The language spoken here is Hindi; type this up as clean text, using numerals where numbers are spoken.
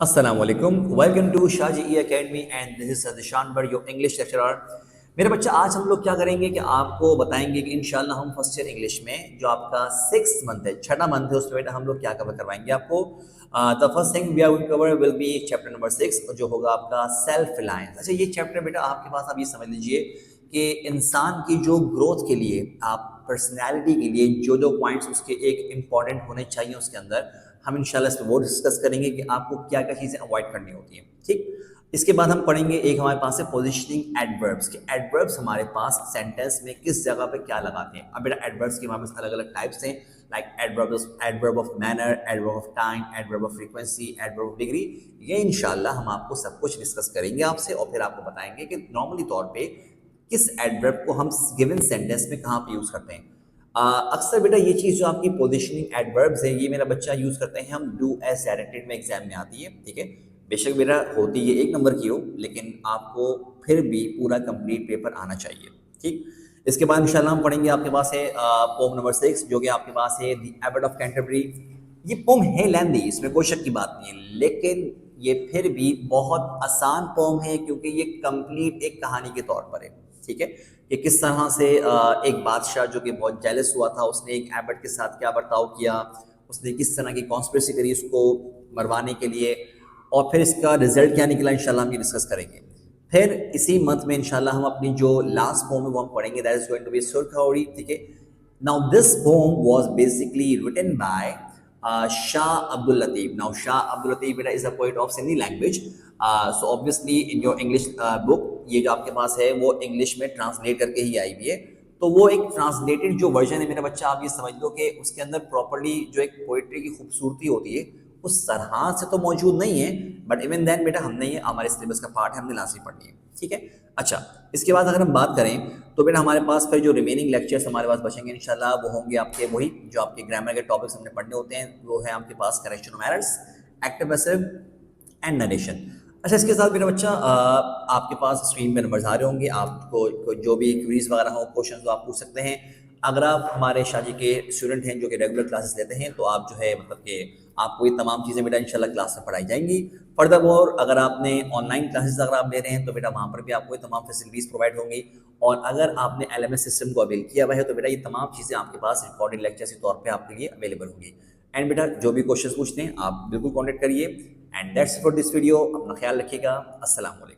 अस्सलाम वालेकुम, welcome to Shaji E academy and this is Sadishan बर योर इंग्लिश लेक्चरर। मेरे बच्चा, आज हम लोग क्या करेंगे कि आपको बताएंगे कि इंशाल्लाह हम फर्स्ट ईयर इंग्लिश में जो आपका 6th मंथ है, छठा मंथ है, उसमें बेटा हम लोग क्या कवर करवाएंगे आपको। The first thing we are going to cover will be chapter number 6, जो होगा आपका सेल्फ रिलायंस। अच्छा, ये चैप्टर बेटा आपके पास, आप ये समझ लीजिए कि इंसान की जो ग्रोथ के लिए, आप पर्सनैलिटी के लिए जो जो पॉइंट्स उसके एक इंपॉर्टेंट होने चाहिए उसके अंदर, हम इंशाल्लाह इस पर वो डिस्कस करेंगे कि आपको क्या क्या चीज़ें अवॉइड करनी होती हैं। ठीक, इसके बाद हम पढ़ेंगे, एक हमारे पास है पोजिशनिंग एडवर्ब्स के। एडवर्ब्स हमारे पास सेंटेंस में किस जगह पे क्या लगाते हैं। अब बेटा एडवर्ब्स के हमारे पास अलग अलग टाइप्स हैं, like adverb of manner, adverb of time, adverb of frequency, adverb of degree. ये इंशाल्लाह हम आपको सब कुछ डिस्कस करेंगे आपसे, और फिर आपको बताएंगे कि नॉर्मली तौर पर किस एडवर्ब को हम गिवन सेंटेंस में कहाँ पे यूज़ करते हैं। अक्सर बेटा ये चीज़ जो आपकी पोजिशनिंग एडवर्ब्स है, ये मेरा बच्चा यूज़ करते हैं हम डू एज डायरेक्टेड में एग्जाम में आती है। ठीक है, बेशक मेरा होती है 1 नंबर की हो, लेकिन आपको फिर भी पूरा कंप्लीट पेपर आना चाहिए। ठीक, इसके बाद इंशाल्लाह हम पढ़ेंगे, आपके पास है पोम नंबर 6, जो कि आपके पास है द एबट ऑफ कैंटरबरी। ये पोम है लेंदी, इसमें कोई शक की बात नहीं है, लेकिन ये फिर भी बहुत आसान पोम है, क्योंकि ये कंप्लीट एक कहानी के तौर पर है। ठीक है, कि किस तरह से एक बादशाह जो कि बहुत जेलस हुआ था, उसने एक एबट के साथ क्या बर्ताव किया, उसने किस तरह की कॉन्स्पिरेसी करी उसको मरवाने के लिए, और फिर इसका रिजल्ट क्या निकला, इंशाल्लाह हम ये डिस्कस करेंगे। फिर इसी मंथ में इंशाल्लाह हम अपनी जो लास्ट पोम है वो हम पढ़ेंगे, that is going to be सुरखौरी। ठीक है, now this poem was basically written by Shah Abdul Latif. Now Shah Abdul Latif is a poet of Sindhi language. So obviously in your English book, ये जो आपके पास है वो इंग्लिश में ट्रांसलेट करके ही आई हुई है। तो वो एक ट्रांसलेटेड जो वर्जन है मेरा बच्चा, आप ये समझ लो कि उसके अंदर प्रॉपर्ली जो एक पोइट्री की खूबसूरती होती है उस तरह से तो मौजूद नहीं है, बट इवन देन बेटा हमने ये हमारे सिलेबस का पार्ट है, हमने लाजमी पढ़नी है। ठीक है, अच्छा, इसके बाद अगर हम बात करें तो बेटा हमारे पास फिर जो रिमेनिंग लेक्चर्स हमारे पास बचेंगे इंशाल्लाह, वो होंगे आपके वही जो आपके ग्रामर के टॉपिक्स हमने पढ़ने होते हैं। वो है आपके पास correction of errors, active passive and narration. अच्छा, इसके साथ मेरा बच्चा आपके पास स्क्रीन पे नंबर्स आ रहे होंगे, आपको जो भी क्वीज वगैरह हो, क्वेश्चन तो आप पूछ सकते हैं। अगर आप हमारे शाजी के स्टूडेंट हैं जो कि रेगुलर क्लासेस लेते हैं, तो आप जो है मतलब कि आपको ये तमाम चीज़ें बेटा इंशाल्लाह क्लास में पढ़ाई जाएंगी। फर्दर मोर, अगर आपने ऑनलाइन क्लासेस अगर आप ले रहे हैं तो बेटा वहाँ पर भी आपको ये तमाम फैसिलिटीज़ प्रोवाइड होंगी। और अगर आपने LMS सिस्टम को अवेल किया हुआ है तो बेटा ये तमाम चीज़ें आपके पास रिकॉर्डेड लेक्चर्स के तौर पर आपके लिए अवेलेबल होंगी। एंड बेटा जो भी क्वेश्चन पूछते हैं आप बिल्कुल कॉन्टेक्ट करिए। And that's for this video. अपना ख्याल रखिएगा। अस्सलाम वालेकुम।